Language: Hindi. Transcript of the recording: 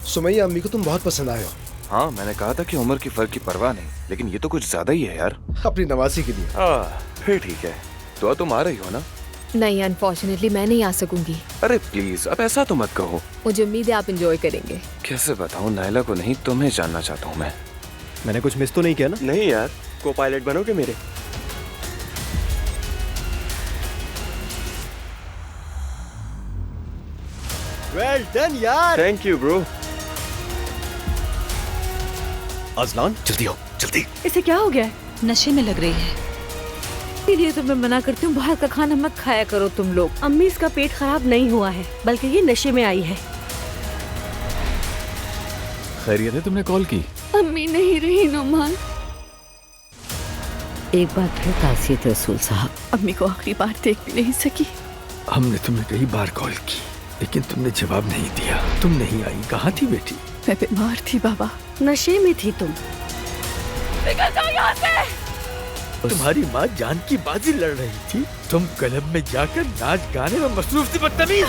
सुमैया, अम्मी को तुम बहुत पसंद आए हो। हाँ, मैंने कहा था कि उम्र की फर्क की परवाह नहीं, लेकिन ये तो कुछ ज्यादा ही है यार। अपनी नवासी के लिए। फिर ठीक है। तो तुम आ रही हो ना? नहीं, अनफॉर्चुनेटली मैं नहीं आ सकूंगी। अरे प्लीज, अब ऐसा तो मत कहो। मुझे उम्मीद है आप एंजॉय करेंगे। कैसे बताऊं, नायला को नहीं, तुम्हें जानना चाहता हूँ मैं। मैंने कुछ मिस तो नहीं किया ना? नहीं यार, को पायलट बनोगे मेरे? वेल डन यार। Thank you bro. अजलान जल्दी हो, जल्दी। इसे क्या हो गया है? नशे में लग रही है। इसलिए तो मैं मना करती हूँ, बाहर का खाना मत खाया करो तुम लोग। अम्मी, इसका पेट खराब नहीं हुआ है, बल्कि ये नशे में आई है। खैरियत है, तुमने कॉल की? अम्मी नहीं रही नुमान। एक बार फिर तासीत रसूल साहब, अम्मी को आखिरी बार देख भी नहीं सकी। हमने तुम्हें कई बार कॉल की, लेकिन तुमने जवाब नहीं दिया। तुम नहीं आई, कहाँ थी बेटी? मैं बीमार थी बाबा, नशे में थी तुम। निकल जाओ यहाँ से। तुम्हारी माँ जान की बाजी लड़ रही थी, तुम क्लब में जाकर नाच गाने में मसरूफ थी, बदतमीज।